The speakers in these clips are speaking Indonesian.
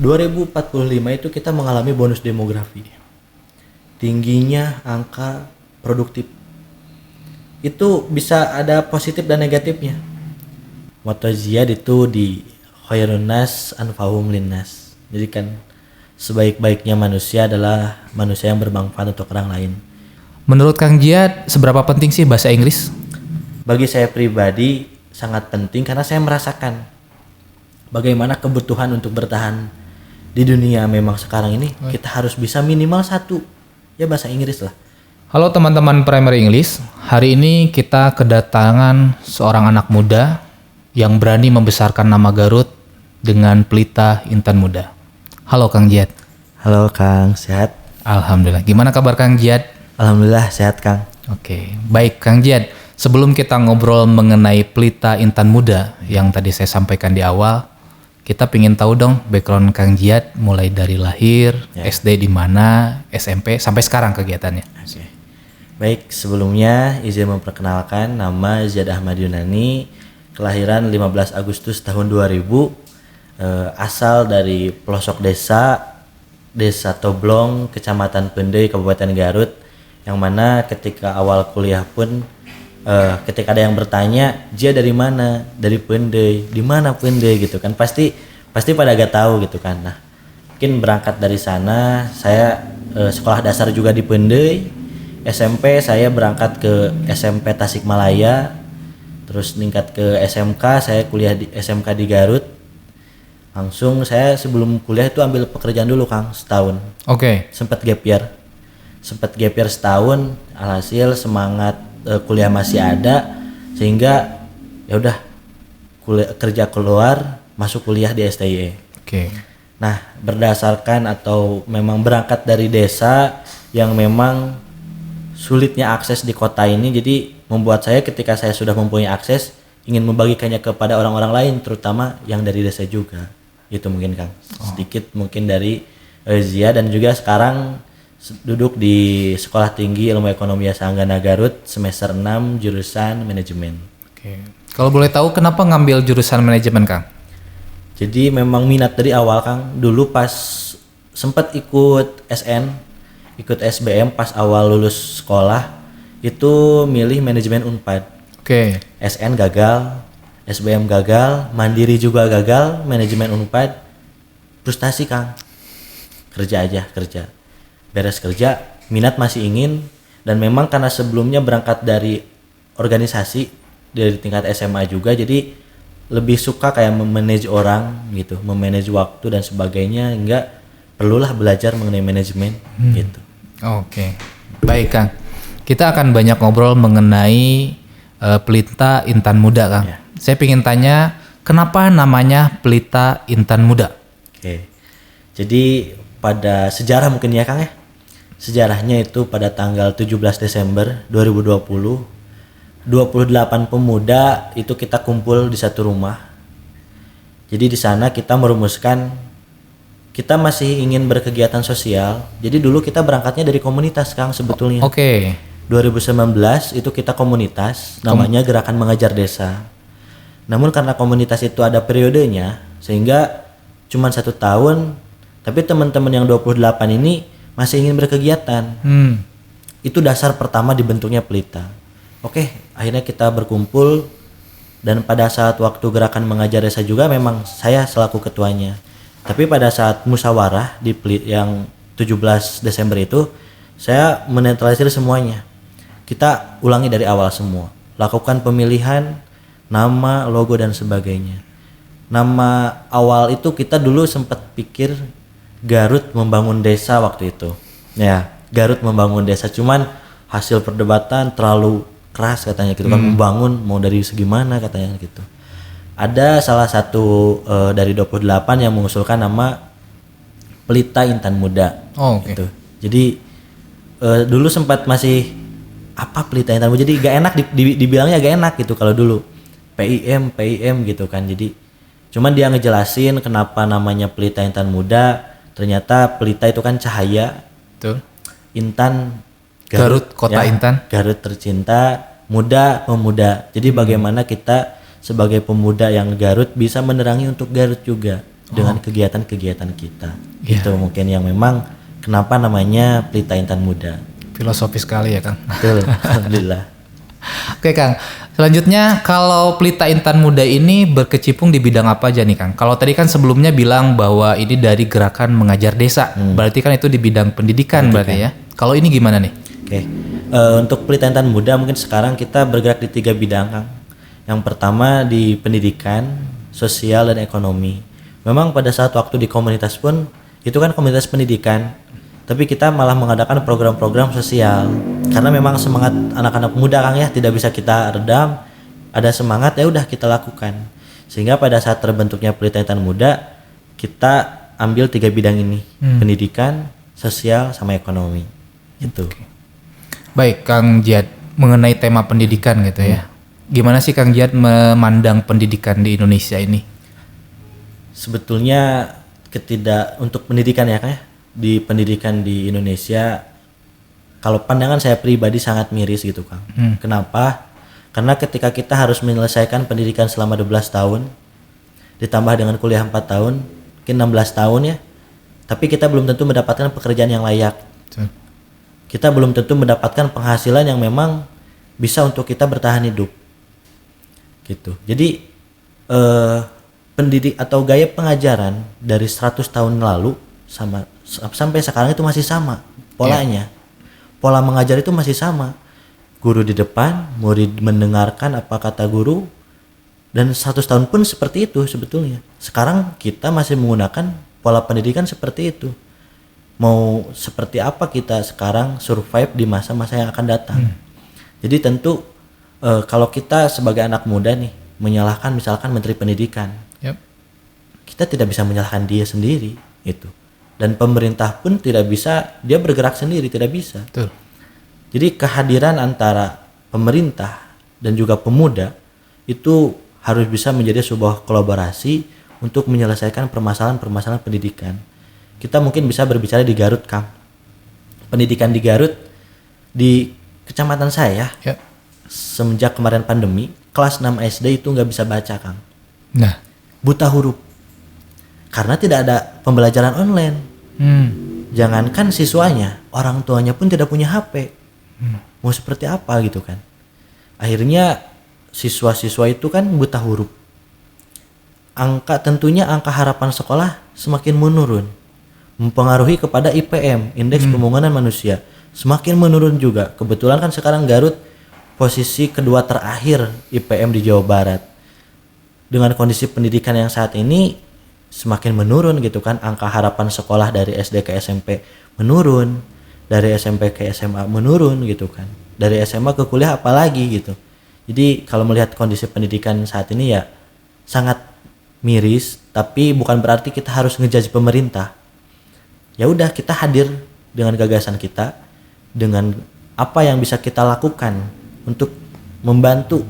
2045 itu kita mengalami bonus demografi. Tingginya angka produktif. Itu bisa ada positif dan negatifnya. Moto Ziyad itu di khairun nas anfa'uhum linnas. Jadi kan sebaik-baiknya manusia adalah manusia yang bermanfaat untuk orang lain. Menurut Kang Ziyad, seberapa penting sih bahasa Inggris? Bagi saya pribadi sangat penting karena saya merasakan bagaimana kebutuhan untuk bertahan di dunia memang sekarang ini kita harus bisa minimal satu ya bahasa Inggris lah. Halo teman-teman Primary English, hari ini kita kedatangan seorang anak muda yang berani membesarkan nama Garut dengan pelita intan muda. Halo Kang Ziyad. Halo Kang, sehat? Alhamdulillah. Gimana kabar Kang Ziyad? Alhamdulillah sehat Kang. Oke, baik Kang Ziyad. Sebelum kita ngobrol mengenai pelita intan muda yang tadi saya sampaikan di awal, kita pengen tahu dong background Kang Ziyad mulai dari lahir, SD di mana, SMP sampai sekarang kegiatannya. Oke. Baik, sebelumnya izin memperkenalkan, nama Ziyad Ahmad Yunani, kelahiran 15 Agustus tahun 2000, asal dari pelosok Desa Toblong, Kecamatan Pendey, Kabupaten Garut, yang mana ketika awal kuliah pun ketika ada yang bertanya, "Ziyad dari mana?" "Dari Pendey." "Di mana Pendey?" gitu kan. Pasti pada gak tahu gitu kan. Nah, mungkin berangkat dari sana, saya sekolah dasar juga di Pendey. SMP saya berangkat ke SMP Tasikmalaya, terus meningkat ke SMK, saya kuliah di SMK di Garut. Langsung saya sebelum kuliah itu ambil pekerjaan dulu Kang, setahun. Oke. Sempat gap year setahun, alhasil semangat kuliah masih ada, sehingga ya udah kerja keluar, masuk kuliah di STIE. Oke. Nah, berdasarkan atau memang berangkat dari desa yang memang sulitnya akses di kota ini, jadi membuat saya ketika saya sudah mempunyai akses ingin membagikannya kepada orang-orang lain, terutama yang dari desa juga. Itu mungkin Kang, sedikit mungkin dari Ziyad, dan juga sekarang duduk di Sekolah Tinggi Ilmu Ekonomi Sanggana Garut semester 6 jurusan manajemen. Oke. Kalau boleh tahu kenapa ngambil jurusan manajemen Kang? Jadi memang minat dari awal Kang. Dulu pas sempat ikut SBM pas awal lulus sekolah itu milih manajemen Unpad. Oke. SN gagal, SBM gagal, Mandiri juga gagal, manajemen Unpad frustasi Kang. Kerja. Beres kerja, minat masih ingin, dan memang karena sebelumnya berangkat dari organisasi dari tingkat SMA juga, jadi lebih suka kayak memanage orang gitu, memanage waktu dan sebagainya, enggak perlulah belajar mengenai manajemen gitu. Oke. Baik Kang. Kita akan banyak ngobrol mengenai pelita intan muda Kang. Ya. Saya ingin tanya, kenapa namanya pelita intan muda? Oke. Jadi pada sejarah mungkin ya Kang ya. Sejarahnya itu pada tanggal 17 Desember 2020, 28 pemuda itu kita kumpul di satu rumah. Jadi di sana kita merumuskan kita masih ingin berkegiatan sosial. Jadi dulu kita berangkatnya dari komunitas Kang sebetulnya. Oke. 2019 itu kita komunitas, namanya Gerakan Mengajar Desa. Namun karena komunitas itu ada periodenya, sehingga cuma 1 tahun, tapi teman-teman yang 28 ini masih ingin berkegiatan. Itu dasar pertama dibentuknya pelita. Oke, akhirnya kita berkumpul, dan pada saat waktu Gerakan Mengajar Desa juga memang saya selaku ketuanya. Tapi pada saat musyawarah di yang 17 Desember itu, saya menetralisir semuanya. Kita ulangi dari awal semua. Lakukan pemilihan nama, logo dan sebagainya. Nama awal itu kita dulu sempat pikir Garut Membangun Desa waktu itu. Ya, Garut Membangun Desa, cuman hasil perdebatan terlalu keras katanya gitu kan, membangun mau dari segi mana katanya gitu. Ada salah satu dari 28 yang mengusulkan nama Pelita Intan Muda. Oke. Gitu. Jadi dulu sempat masih apa Pelita Intan Muda, jadi gak enak dibilangnya gak enak gitu kalau dulu. PIM gitu kan. Jadi cuman dia ngejelasin kenapa namanya Pelita Intan Muda. Ternyata pelita itu kan cahaya. Betul. Intan Garut, kota Intan. Garut tercinta, muda pemuda. Jadi bagaimana kita sebagai pemuda yang Garut bisa menerangi untuk Garut juga. dengan kegiatan-kegiatan kita. Iya. Itu mungkin yang memang kenapa namanya Pelita Intan Muda. Filosofis sekali ya Kang. Betul, alhamdulillah. Oke Kang, selanjutnya kalau Pelita Intan Muda ini berkecimpung di bidang apa aja nih Kang? Kalau tadi kan sebelumnya bilang bahwa ini dari gerakan mengajar desa, berarti kan itu di bidang pendidikan berarti ya. Kalau ini gimana nih? Oke, untuk Pelita Intan Muda mungkin sekarang kita bergerak di 3 bidang, Kang. Yang pertama di pendidikan, sosial, dan ekonomi. Memang pada saat waktu di komunitas pun, itu kan komunitas pendidikan, tapi kita malah mengadakan program-program sosial. Karena memang semangat anak-anak muda Kang ya, tidak bisa kita redam, ada semangat ya udah kita lakukan. Sehingga pada saat terbentuknya Pelita Intan Muda, kita ambil 3 bidang ini, pendidikan, sosial, sama ekonomi. Gitu. Baik Kang Jihad, mengenai tema pendidikan gitu ya. Gimana sih Kang Jihad memandang pendidikan di Indonesia ini? Sebetulnya untuk pendidikan ya Kang ya, di pendidikan di Indonesia, kalau pandangan saya pribadi sangat miris gitu Kang. Kenapa? Karena ketika kita harus menyelesaikan pendidikan selama 12 tahun, ditambah dengan kuliah 4 tahun, mungkin 16 tahun ya, tapi kita belum tentu mendapatkan pekerjaan yang layak. Kita belum tentu mendapatkan penghasilan yang memang bisa untuk kita bertahan hidup. Gitu. Jadi pendidik atau gaya pengajaran dari 100 tahun lalu sampai sekarang itu masih sama polanya. Pola mengajar itu masih sama. Guru di depan, murid mendengarkan apa kata guru, dan 100 tahun pun seperti itu sebetulnya. Sekarang kita masih menggunakan pola pendidikan seperti itu. Mau seperti apa kita sekarang survive di masa-masa yang akan datang. Jadi tentu kalau kita sebagai anak muda nih menyalahkan misalkan Menteri Pendidikan, kita tidak bisa menyalahkan dia sendiri itu. Dan pemerintah pun tidak bisa, dia bergerak sendiri, tidak bisa. Betul. Jadi kehadiran antara pemerintah dan juga pemuda itu harus bisa menjadi sebuah kolaborasi untuk menyelesaikan permasalahan-permasalahan pendidikan. Kita mungkin bisa berbicara di Garut, Kang. Pendidikan di Garut, di kecamatan saya, semenjak kemarin pandemi, kelas 6 SD itu nggak bisa baca, Kang. Nah, buta huruf. Karena tidak ada pembelajaran online. Jangankan siswanya, orang tuanya pun tidak punya HP. Mau seperti apa gitu kan. Akhirnya siswa-siswa itu kan buta huruf. Tentunya angka harapan sekolah semakin menurun. Mempengaruhi kepada IPM, Indeks Pembangunan Manusia. Semakin menurun juga. Kebetulan kan sekarang Garut posisi kedua terakhir IPM di Jawa Barat. Dengan kondisi pendidikan yang saat ini semakin menurun gitu kan, angka harapan sekolah dari SD ke SMP menurun, dari SMP ke SMA menurun gitu kan, dari SMA ke kuliah apalagi gitu. Jadi kalau melihat kondisi pendidikan saat ini ya sangat miris, tapi bukan berarti kita harus ngejudge pemerintah. Ya udah, kita hadir dengan gagasan kita, dengan apa yang bisa kita lakukan untuk membantu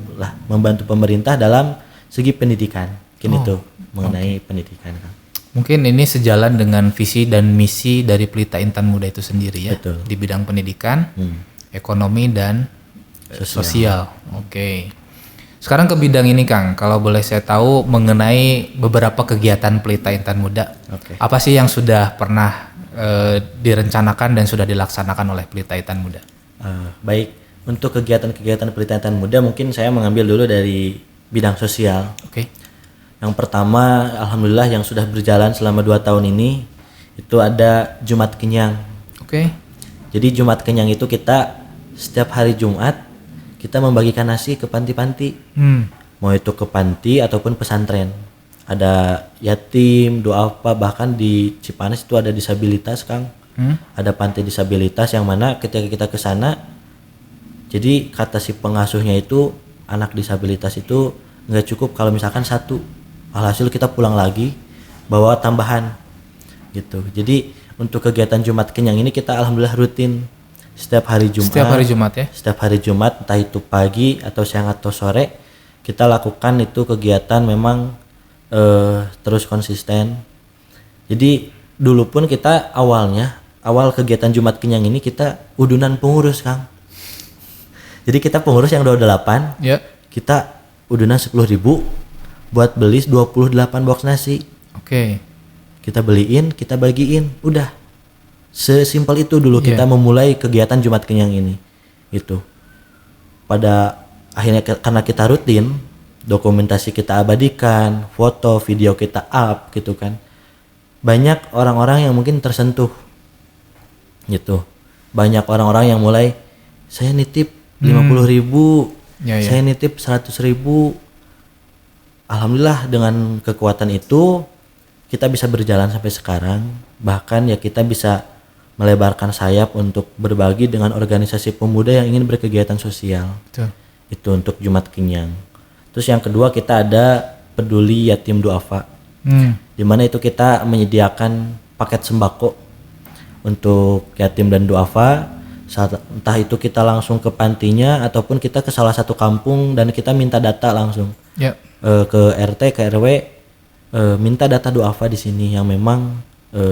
pemerintah dalam segi pendidikan. Itu mengenai pendidikan, Kang. Mungkin ini sejalan dengan visi dan misi dari Pelita Intan Muda itu sendiri ya. Betul. Di bidang pendidikan, ekonomi dan sosial. Oke. Sekarang ke bidang ini Kang, kalau boleh saya tahu mengenai beberapa kegiatan Pelita Intan Muda. Apa sih yang sudah pernah direncanakan dan sudah dilaksanakan oleh Pelita Intan Muda? Baik, untuk kegiatan-kegiatan Pelita Intan Muda mungkin saya mengambil dulu dari bidang sosial. Yang pertama, alhamdulillah yang sudah berjalan selama 2 tahun ini itu ada Jumat Kenyang. Jadi Jumat Kenyang itu kita setiap hari Jumat kita membagikan nasi ke panti-panti. Mau itu ke panti ataupun pesantren. Ada yatim, duafa, bahkan di Cipanas itu ada disabilitas, Kang. Ada panti disabilitas yang mana ketika kita ke sana, jadi kata si pengasuhnya itu anak disabilitas itu nggak cukup kalau misalkan 1. Alhasil kita pulang lagi bawa tambahan gitu. Jadi untuk kegiatan Jumat Kenyang ini kita alhamdulillah rutin setiap hari Jumat. Setiap hari Jumat ya? Setiap hari Jumat, entah itu pagi atau siang atau sore, kita lakukan itu kegiatan memang terus konsisten. Jadi dulu pun kita awal kegiatan Jumat Kenyang ini kita udunan pengurus, Kang. Jadi kita pengurus yang 28, kita udunan 10.000 buat beli 28 box nasi. kita beliin, kita bagiin, udah. Sesimpel itu dulu kita memulai kegiatan Jumat Kenyang ini. Itu. Pada akhirnya karena kita rutin, dokumentasi kita abadikan, foto, video kita up gitu kan. Banyak orang-orang yang mungkin tersentuh gitu. Banyak orang-orang yang mulai, saya nitip 50.000, saya nitip 100.000. Alhamdulillah dengan kekuatan itu kita bisa berjalan sampai sekarang. Bahkan ya kita bisa melebarkan sayap untuk berbagi dengan organisasi pemuda yang ingin berkegiatan sosial. Betul. Itu untuk Jumat Kenyang. Terus yang kedua kita ada Peduli Yatim Duafa. Di mana itu kita menyediakan paket sembako untuk yatim dan duafa. Entah itu kita langsung ke pantinya ataupun kita ke salah satu kampung dan kita minta data langsung. Ke RT, ke RW, minta data duafa di sini yang memang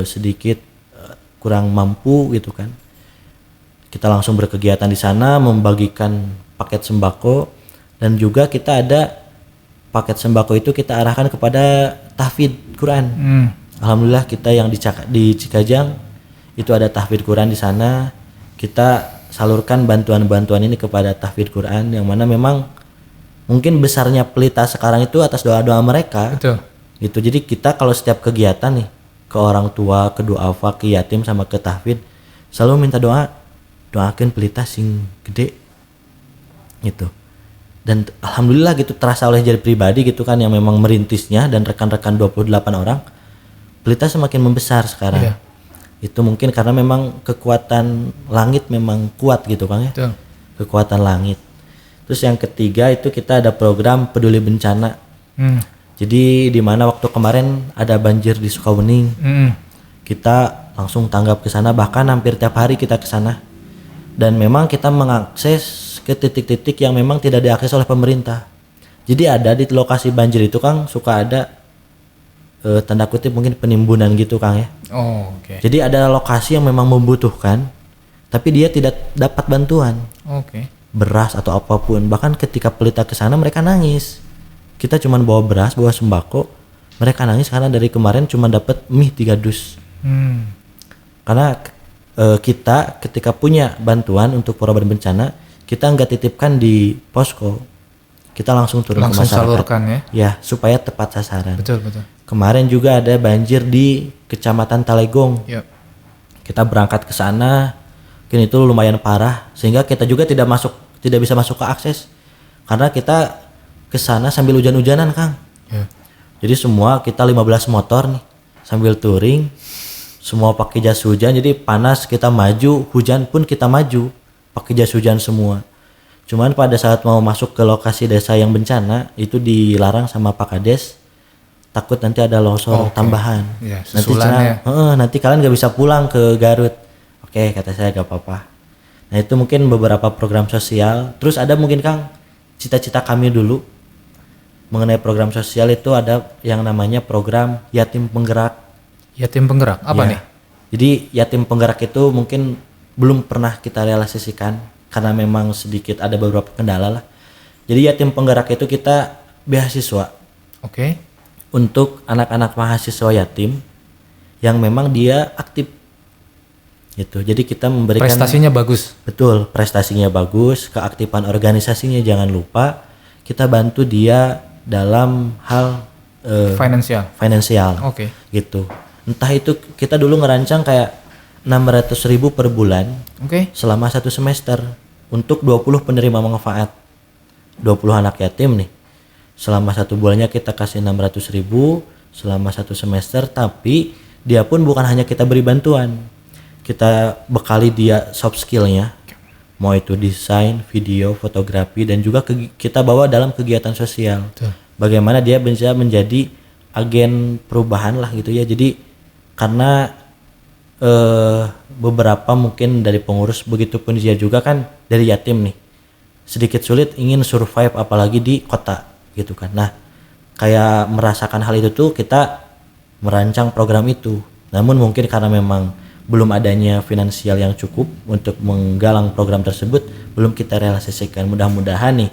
sedikit kurang mampu gitu kan. Kita langsung berkegiatan di sana membagikan paket sembako, dan juga kita ada paket sembako itu kita arahkan kepada tahfidz Quran. Alhamdulillah kita yang di Cikajang itu ada tahfidz Quran di sana. Kita salurkan bantuan-bantuan ini kepada tahfidz Quran yang mana memang mungkin besarnya Pelita sekarang itu atas doa-doa mereka. Betul. Gitu. Jadi kita kalau setiap kegiatan nih ke orang tua, ke duafa, ke yatim sama ke tahfidz selalu minta doakan Pelita sing gede gitu. Dan alhamdulillah gitu terasa oleh jadi pribadi gitu kan yang memang merintisnya dan rekan-rekan 28 orang. Pelita semakin membesar sekarang. Itu mungkin karena memang kekuatan langit memang kuat gitu Kang ya. Betul. Kekuatan langit. Terus yang ketiga itu kita ada program Peduli Bencana. Jadi di mana waktu kemarin ada banjir di Sukawening, kita langsung tanggap ke sana, bahkan hampir tiap hari kita ke sana. Dan memang kita mengakses ke titik-titik yang memang tidak diakses oleh pemerintah. Jadi ada di lokasi banjir itu Kang suka ada tanda kutip mungkin penimbunan gitu Kang ya. Jadi ada lokasi yang memang membutuhkan, tapi dia tidak dapat bantuan. Beras atau apapun. Bahkan ketika Pelita ke sana mereka nangis. Kita cuma bawa beras, bawa sembako, mereka nangis karena dari kemarin cuma dapat mie 3 dus. Karena kita ketika punya bantuan untuk korban bencana, kita nggak titipkan di posko, kita langsung turun ke masyarakat. Salurkan ya? Ya, supaya tepat sasaran. Betul. Kemarin juga ada banjir di Kecamatan Talegong. Kita berangkat ke sana, mungkin itu lumayan parah, sehingga kita juga tidak bisa masuk ke akses, karena kita ke sana sambil hujan-hujanan Kang. Jadi semua kita 15 motor nih sambil touring, semua pakai jas hujan, jadi panas kita maju, hujan pun kita maju pakai jas hujan semua. Cuman pada saat mau masuk ke lokasi desa yang bencana itu dilarang sama Pak Kades, takut nanti ada longsor tambahan. Nanti kalian gak bisa pulang ke Garut. Oke, kata saya gak apa-apa. Nah itu mungkin beberapa program sosial. Terus ada mungkin Kang cita-cita kami dulu mengenai program sosial itu ada yang namanya program Yatim Penggerak. Yatim Penggerak apa nih? Jadi Yatim Penggerak itu mungkin belum pernah kita realisasikan karena memang sedikit ada beberapa kendala lah. Jadi Yatim Penggerak itu kita beasiswa. Untuk anak-anak mahasiswa yatim yang memang dia aktif. Gitu. Jadi kita memberikan prestasinya bagus. Betul, prestasinya bagus, keaktifan organisasinya jangan lupa. Kita bantu dia dalam hal finansial. Gitu. Entah itu kita dulu ngerancang kayak 600.000 per bulan. Selama 1 semester untuk 20 penerima manfaat. 20 anak yatim nih. Selama 1 bulannya kita kasih 600.000 selama 1 semester, tapi dia pun bukan hanya kita beri bantuan. Kita bekali dia soft skillnya, mau itu desain, video, fotografi, dan juga kita bawa dalam kegiatan sosial. Bagaimana dia bisa menjadi agen perubahan lah gitu ya. Jadi karena beberapa mungkin dari pengurus, begitupun dia juga kan dari yatim nih, sedikit sulit ingin survive apalagi di kota gitu kan. Nah kayak merasakan hal itu tuh kita merancang program itu. Namun mungkin karena memang belum adanya finansial yang cukup untuk menggalang program tersebut, belum kita realisasikan. Mudah-mudahan nih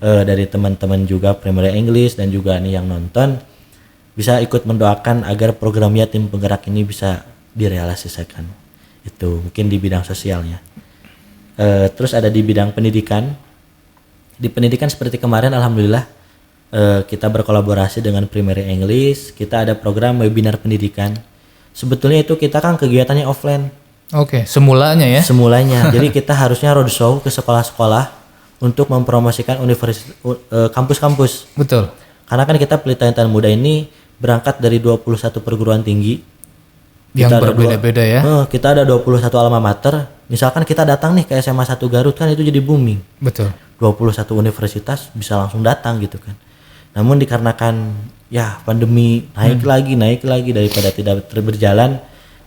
dari teman-teman juga Premier English dan juga nih yang nonton bisa ikut mendoakan agar programnya tim penggerak ini bisa direalisasikan. Itu mungkin di bidang sosialnya. Terus ada di bidang pendidikan. Di pendidikan seperti kemarin alhamdulillah kita berkolaborasi dengan Primary English. Kita ada program webinar pendidikan. Sebetulnya itu kita kan kegiatannya offline. Oke, semulanya ya. Semulanya. Jadi kita harusnya roadshow ke sekolah-sekolah untuk mempromosikan kampus-kampus. Betul. Karena kan kita Pelita Intan Muda ini berangkat dari 21 perguruan tinggi. Yang berbeda-beda ya. Kita ada 21 alma mater. Misalkan kita datang nih ke SMA 1 Garut kan itu jadi booming. Betul. 21 universitas bisa langsung datang gitu kan. Namun dikarenakan ya pandemi naik lagi daripada tidak berjalan,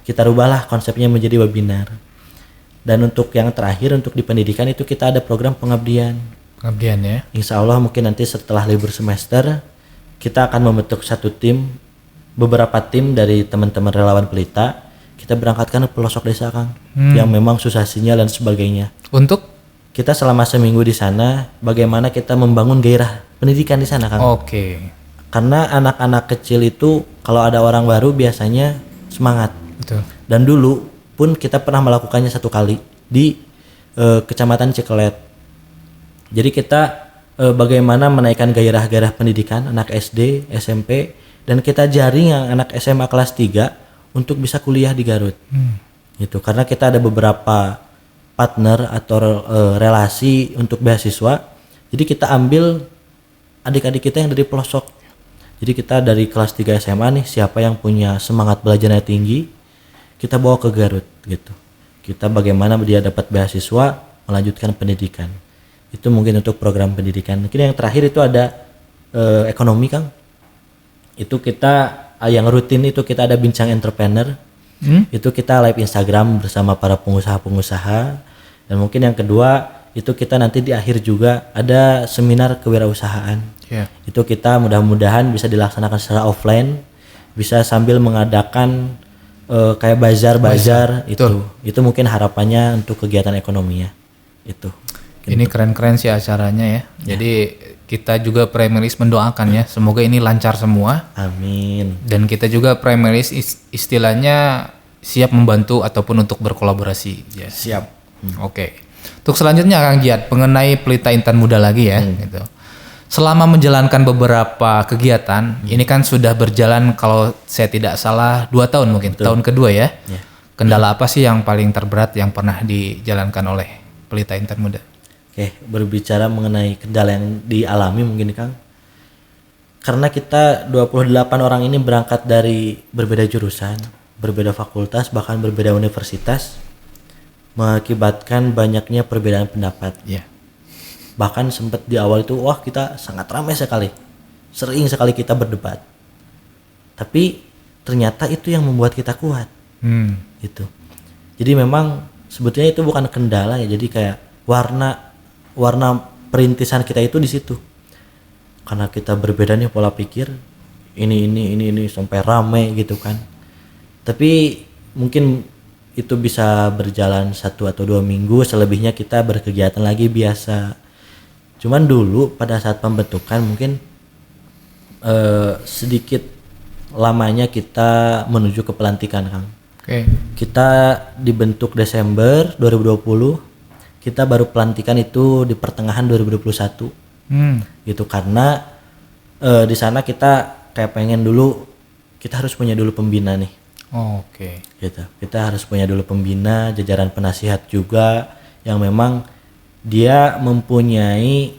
kita rubahlah konsepnya menjadi webinar. Dan untuk yang terakhir untuk di pendidikan itu kita ada program pengabdian. Pengabdian ya. Insya Allah mungkin nanti setelah libur semester kita akan membentuk satu tim, beberapa tim dari teman-teman relawan Pelita. Kita berangkatkan ke pelosok desa Kang, yang memang susah sinyal dan sebagainya. Untuk kita selama seminggu di sana, bagaimana kita membangun gairah pendidikan di sana Kang. Oke. Karena anak-anak kecil itu kalau ada orang baru biasanya semangat. Betul. Dan dulu pun kita pernah melakukannya satu kali di Kecamatan Cikelet. Jadi kita bagaimana menaikkan gairah-gairah pendidikan anak SD, SMP, dan kita jaring yang anak SMA kelas 3 untuk bisa kuliah di Garut. Gitu. Karena kita ada beberapa partner atau relasi untuk beasiswa. Jadi kita ambil adik-adik kita yang dari pelosok. Jadi kita dari kelas 3 SMA nih, siapa yang punya semangat belajarnya tinggi, kita bawa ke Garut gitu. Kita bagaimana dia dapat beasiswa melanjutkan pendidikan. Itu mungkin untuk program pendidikan. Mungkin yang terakhir itu ada ekonomi Kang. Itu kita yang rutin itu kita ada bincang entrepreneur. Itu kita live Instagram bersama para pengusaha-pengusaha. Dan mungkin yang kedua itu kita nanti di akhir juga ada seminar kewirausahaan. Itu kita mudah-mudahan bisa dilaksanakan secara offline, bisa sambil mengadakan kayak bazar itu mungkin harapannya untuk kegiatan ekonominya itu. Ini keren-keren sih acaranya ya. Jadi kita juga Primaries mendoakan ya, semoga ini lancar semua. Amin. Dan kita juga Primaries istilahnya siap membantu ataupun untuk berkolaborasi. Ya. Siap. Oke. Untuk selanjutnya Kang Jiyad, mengenai Pelita Intan Muda lagi ya. Gitu. Selama menjalankan beberapa kegiatan, ini kan sudah berjalan kalau saya tidak salah 2 tahun mungkin. Betul. Tahun kedua ya. Kendala apa sih yang paling terberat yang pernah dijalankan oleh Pelita Intan Muda? Oke, berbicara mengenai kendala yang dialami mungkin Kang. Karena kita 28 orang ini berangkat dari berbeda jurusan, berbeda fakultas, bahkan berbeda universitas, mengakibatkan banyaknya perbedaan pendapat. Bahkan sempat di awal itu wah kita sangat ramai sekali, sering sekali kita berdebat. Tapi ternyata itu yang membuat kita kuat. Gitu. Jadi memang sebetulnya itu bukan kendala ya, jadi kayak warna perintisan kita itu di situ. Karena kita berbeda nih pola pikir, ini sampai rame gitu kan. Tapi mungkin itu bisa berjalan 1 atau 2 minggu, selebihnya kita berkegiatan lagi biasa. Cuman dulu pada saat pembentukan mungkin sedikit lamanya kita menuju ke pelantikan Kang. Kita dibentuk Desember 2020. Kita baru pelantikan itu di pertengahan 2021. Gitu karena di sana kita kayak pengen dulu kita harus punya dulu pembina nih. Gitu. Kita harus punya dulu pembina, jajaran penasihat juga yang memang dia mempunyai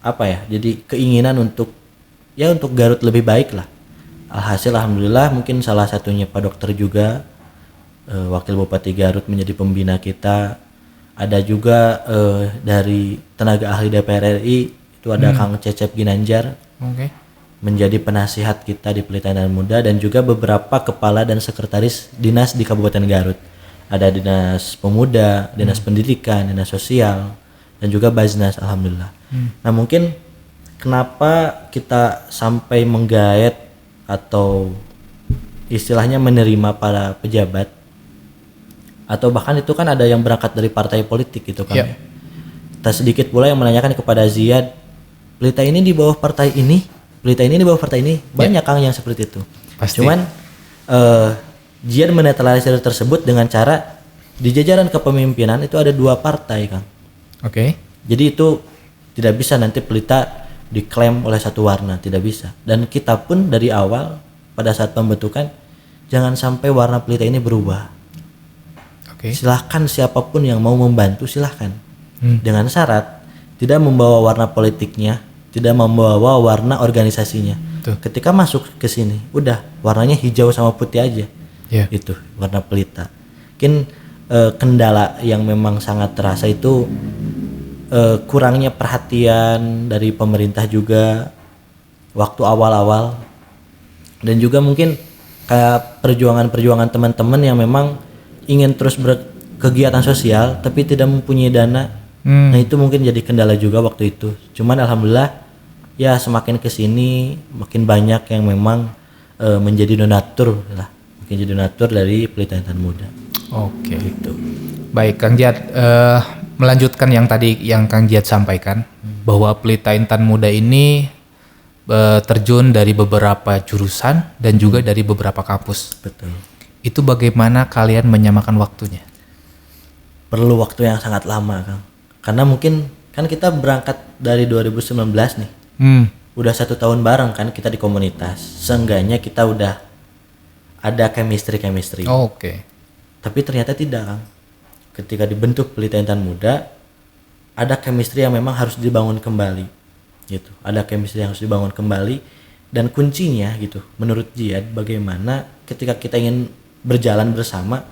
apa ya? Jadi keinginan untuk Garut lebih baik lah. Alhasil alhamdulillah mungkin salah satunya Pak Dokter juga Wakil Bupati Garut menjadi pembina kita. Ada juga dari tenaga ahli DPR RI itu ada Kang Cecep Ginanjar menjadi penasihat kita di Pelita Intan Muda, dan juga beberapa kepala dan sekretaris dinas di Kabupaten Garut. Ada dinas pemuda, dinas pendidikan, dinas sosial, dan juga Baznas alhamdulillah. Nah mungkin kenapa kita sampai menggaet atau istilahnya menerima para pejabat, atau bahkan itu kan ada yang berangkat dari partai politik gitu kan. Tak sedikit pula yang menanyakan kepada Ziyad, Pelita ini di bawah partai ini pelita ini di bawah partai ini, banyak Kang yang seperti itu. Pasti. Cuman Jian menetralisir tersebut dengan cara di jajaran kepemimpinan itu ada 2 partai Kang. Oke. Jadi itu tidak bisa nanti pelita diklaim oleh satu warna, tidak bisa. Dan kita pun dari awal pada saat pembentukan jangan sampai warna pelita ini berubah. Oke. Silahkan siapapun yang mau membantu silahkan. Dengan syarat tidak membawa warna politiknya, tidak membawa warna organisasinya. Tuh. Ketika masuk ke sini, udah warnanya hijau sama putih aja. Ya. Itu warna pelita. Mungkin kendala yang memang sangat terasa itu kurangnya perhatian dari pemerintah juga waktu awal-awal, dan juga mungkin kayak perjuangan teman-teman yang memang ingin terus berkegiatan sosial tapi tidak mempunyai dana. Nah itu mungkin jadi kendala juga waktu itu. Cuman alhamdulillah ya semakin kesini makin banyak yang memang menjadi donatur lah, mungkin jadi donatur dari Pelita Intan Muda. Oke. Gitu. Baik Kang Jihad, melanjutkan yang tadi yang Kang Jihad sampaikan bahwa Pelita Intan Muda ini terjun dari beberapa jurusan dan juga dari beberapa kampus. Betul. Itu bagaimana kalian menyamakan waktunya? Perlu waktu yang sangat lama Kang. Karena mungkin kan kita berangkat dari 2019 nih. Udah 1 tahun bareng kan kita di komunitas. Seenggaknya kita udah ada chemistry. Oke. Tapi ternyata tidak Kang. Ketika dibentuk Pelita Intan Muda, ada chemistry yang memang harus dibangun kembali. Gitu. Ada chemistry yang harus dibangun kembali, dan kuncinya gitu menurut Jihad bagaimana ketika kita ingin berjalan bersama,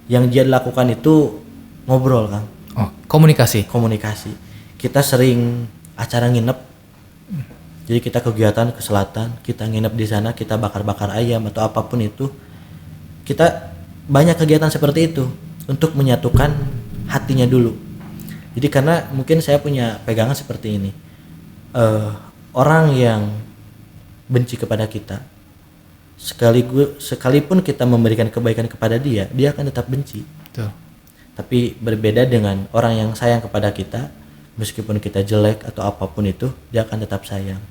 yang Jihad lakukan itu ngobrol Kang. Oh, komunikasi. Kita sering acara nginep, jadi kita kegiatan ke selatan, kita nginep di sana, kita bakar-bakar ayam atau apapun itu. Kita banyak kegiatan seperti itu untuk menyatukan hatinya dulu. Jadi karena mungkin saya punya pegangan seperti ini, orang yang benci kepada kita, sekalipun kita memberikan kebaikan kepada dia akan tetap benci. Betul. Tapi berbeda dengan orang yang sayang kepada kita, meskipun kita jelek atau apapun itu, dia akan tetap sayang.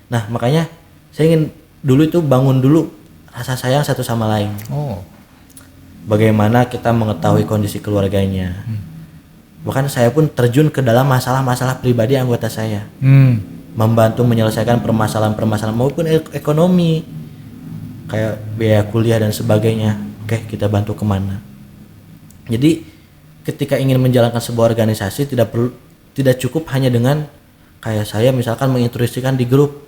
Nah makanya saya ingin dulu itu bangun dulu rasa sayang satu sama lain. Oh. Bagaimana kita mengetahui kondisi keluarganya. Bahkan saya pun terjun ke dalam masalah-masalah pribadi anggota saya, membantu menyelesaikan permasalahan-permasalahan maupun ekonomi, kayak biaya kuliah dan sebagainya. Oke, kita bantu kemana. Jadi ketika ingin menjalankan sebuah organisasi tidak cukup hanya dengan kayak saya misalkan menginstruksikan di grup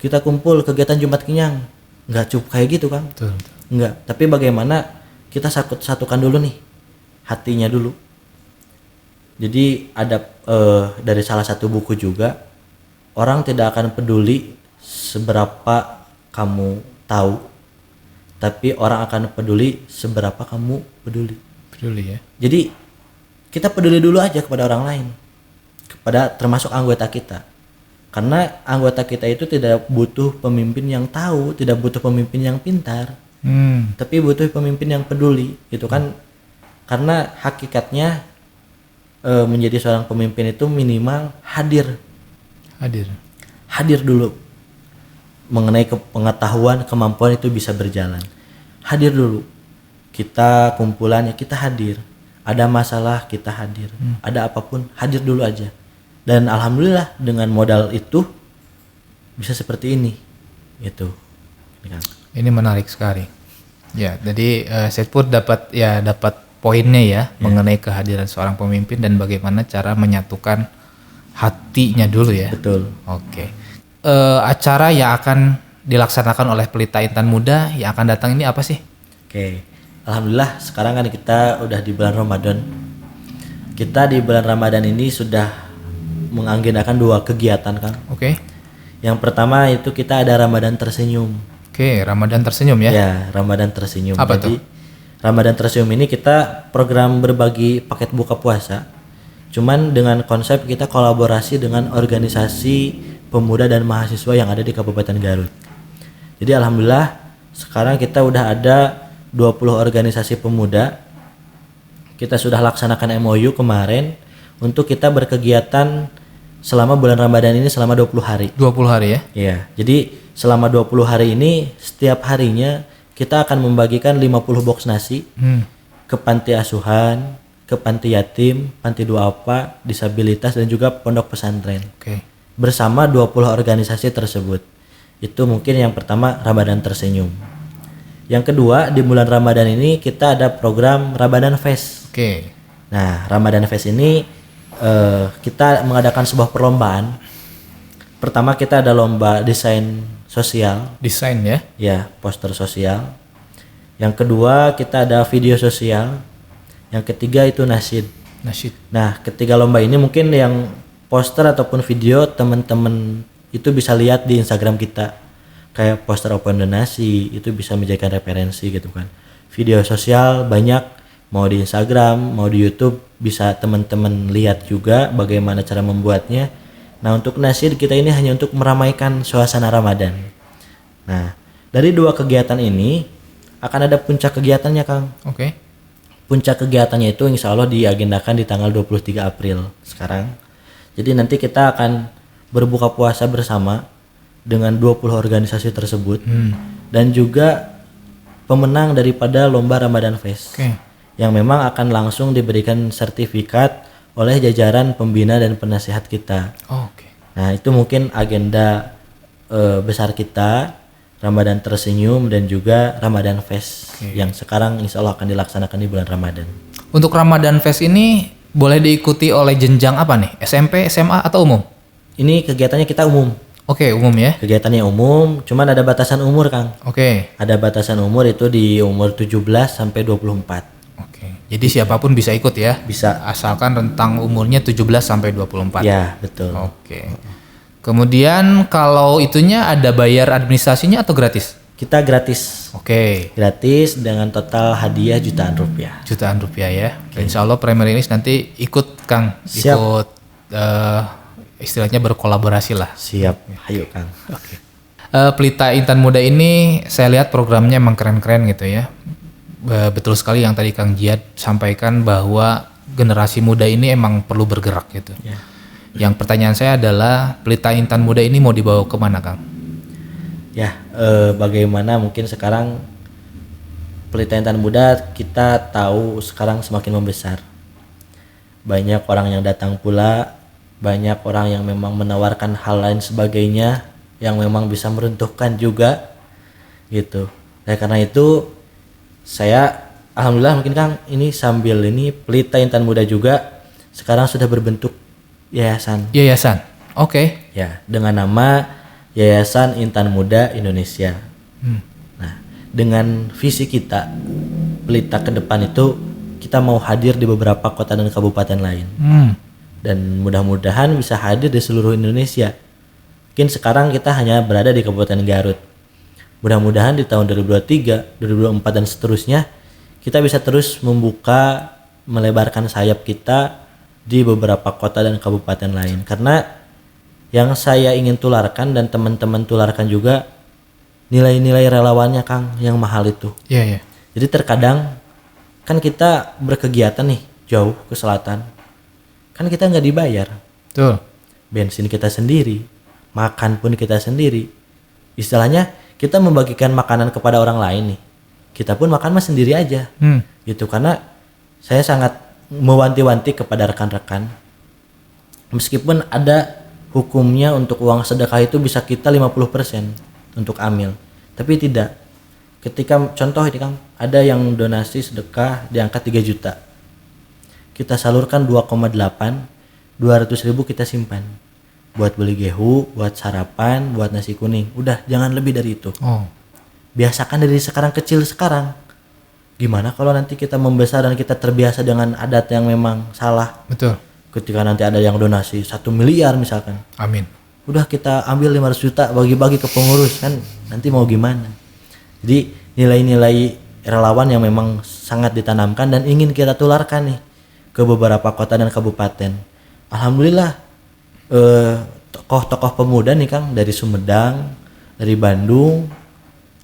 kita kumpul kegiatan Jumat Kenyang, nggak cukup kayak gitu Kang. Betul. Enggak, tapi bagaimana kita satukan dulu nih hatinya dulu. Jadi ada dari salah satu buku juga, orang tidak akan peduli seberapa kamu tahu, tapi orang akan peduli seberapa kamu peduli. Peduli ya. Jadi kita peduli dulu aja kepada orang lain, kepada termasuk anggota kita. Karena anggota kita itu tidak butuh pemimpin yang tahu, tidak butuh pemimpin yang pintar, tapi butuh pemimpin yang peduli, gitu kan? Karena hakikatnya menjadi seorang pemimpin itu minimal hadir dulu, mengenai pengetahuan, kemampuan itu bisa berjalan. Hadir dulu, kita kumpulannya kita hadir, ada masalah kita hadir, ada apapun hadir dulu aja. Dan alhamdulillah dengan modal itu bisa seperti ini, gitu. Ini menarik sekali. Ya, jadi saya pun dapat poinnya ya mengenai kehadiran seorang pemimpin dan bagaimana cara menyatukan hatinya dulu ya. Betul. Oke. Acara yang akan dilaksanakan oleh Pelita Intan Muda yang akan datang ini apa sih? Oke. Alhamdulillah sekarang kan kita udah di bulan Ramadan. Kita di bulan Ramadan ini sudah mengagendakan 2 kegiatan Kang. Oke. Yang pertama itu kita ada Ramadan Tersenyum. Oke, Ramadan Tersenyum ya. Ya, Ramadan Tersenyum. Apa Jadi, tuh? Ramadan Tersenyum ini kita program berbagi paket buka puasa. Cuman dengan konsep kita kolaborasi dengan organisasi pemuda dan mahasiswa yang ada di Kabupaten Garut. Jadi alhamdulillah sekarang kita udah ada 20 organisasi pemuda. Kita sudah laksanakan MOU kemarin untuk kita berkegiatan selama bulan Ramadan ini selama 20 hari. 20 hari ya? Iya, jadi selama 20 hari ini setiap harinya kita akan membagikan 50 box nasi ke panti asuhan, ke panti yatim, panti duafa, disabilitas dan juga pondok pesantren. Oke. Bersama 20 organisasi tersebut. Itu mungkin yang pertama Ramadan Tersenyum. Yang kedua, di bulan Ramadan ini kita ada program Ramadan Fest. Oke. Nah, Ramadan Fest ini kita mengadakan sebuah perlombaan. Pertama kita ada lomba desain sosial, Desain ya? ya poster sosial. Yang kedua kita ada video sosial. Yang ketiga itu nasyid. Nasyid. Nah, ketiga lomba ini mungkin yang poster ataupun video teman-teman itu bisa lihat di Instagram kita. Kayak poster open donasi itu bisa menjadikan referensi gitu kan. Video sosial banyak, mau di Instagram, mau di YouTube bisa teman-teman lihat juga bagaimana cara membuatnya. Nah, untuk nasyid kita ini hanya untuk meramaikan suasana Ramadan. Nah, dari dua kegiatan ini akan ada puncak kegiatannya, Kang. Oke. Puncak kegiatannya itu insya Allah diagendakan di tanggal 23 April sekarang. Jadi nanti kita akan berbuka puasa bersama dengan 20 organisasi tersebut dan juga pemenang daripada lomba Ramadan Fest. Oke. Yang memang akan langsung diberikan sertifikat oleh jajaran pembina dan penasihat kita. Oke. Nah, itu mungkin agenda besar kita, Ramadan Tersenyum dan juga Ramadan Fest yang sekarang insya Allah akan dilaksanakan di bulan Ramadan. Untuk Ramadan Fest ini boleh diikuti oleh jenjang apa nih? SMP, SMA atau umum? Ini kegiatannya kita umum. Oke, umum ya. Kegiatannya umum, cuman ada batasan umur, Kang. Oke. Ada batasan umur itu di umur 17 sampai 24. Oke. Jadi siapapun bisa ikut ya? Bisa. Asalkan rentang umurnya 17 sampai 24. Ya, betul. Oke. Kemudian kalau itunya ada bayar administrasinya atau gratis? Kita gratis. Oke. Gratis dengan total hadiah jutaan rupiah. Jutaan rupiah ya. Insya Allah Premier English nanti ikut Kang. Siap. Ikut istilahnya berkolaborasi lah. Siap. Ayo, Kang. Oke. Pelita Intan Muda ini saya lihat programnya emang keren-keren gitu ya. Betul sekali yang tadi Kang Jiyad sampaikan bahwa generasi muda ini emang perlu bergerak gitu. Ya. Yang pertanyaan saya adalah Pelita Intan Muda ini mau dibawa kemana Kang? Ya, bagaimana mungkin sekarang Pelita Intan Muda kita tahu sekarang semakin membesar. Banyak orang yang datang pula, banyak orang yang memang menawarkan hal lain sebagainya yang memang bisa meruntuhkan juga gitu. Nah, karena itu saya alhamdulillah mungkin Kang ini sambil ini Pelita Intan Muda juga sekarang sudah berbentuk yayasan. Yayasan. Oke. Ya, dengan nama Yayasan Intan Muda Indonesia. Nah, dengan visi kita Pelita ke depan itu kita mau hadir di beberapa kota dan kabupaten lain. Dan mudah-mudahan bisa hadir di seluruh Indonesia. Mungkin sekarang kita hanya berada di Kabupaten Garut. Mudah-mudahan di tahun 2023, 2024 dan seterusnya kita bisa terus membuka, melebarkan sayap kita di beberapa kota dan kabupaten lain. Karena yang saya ingin tularkan dan teman-teman tularkan juga nilai-nilai relawannya Kang yang mahal itu. Iya, iya. Jadi terkadang kan kita berkegiatan nih jauh ke selatan. Kan kita nggak dibayar. Tuh. Bensin kita sendiri, makan pun kita sendiri. Istilahnya kita membagikan makanan kepada orang lain nih. Kita pun makan mah sendiri aja. Gitu, karena saya sangat mewanti-wanti kepada rekan-rekan. Meskipun ada hukumnya untuk uang sedekah itu bisa kita 50% untuk amil. Tapi tidak. Ketika contoh ini Kang, ada yang donasi sedekah diangkat 3 juta. Kita salurkan 2,8, 200.000 kita simpan. Buat beli gehu, buat sarapan, buat nasi kuning. Udah, jangan lebih dari itu. Oh. Biasakan dari sekarang kecil sekarang. Gimana kalau nanti kita membesar dan kita terbiasa dengan adat yang memang salah. Betul. Ketika nanti ada yang donasi 1 miliar misalkan. Amin. Udah kita ambil 500 juta bagi-bagi ke pengurus kan. Nanti mau gimana. Jadi nilai-nilai relawan yang memang sangat ditanamkan dan ingin kita tularkan nih ke beberapa kota dan kabupaten. Alhamdulillah tokoh-tokoh pemuda nih Kang dari Sumedang, dari Bandung,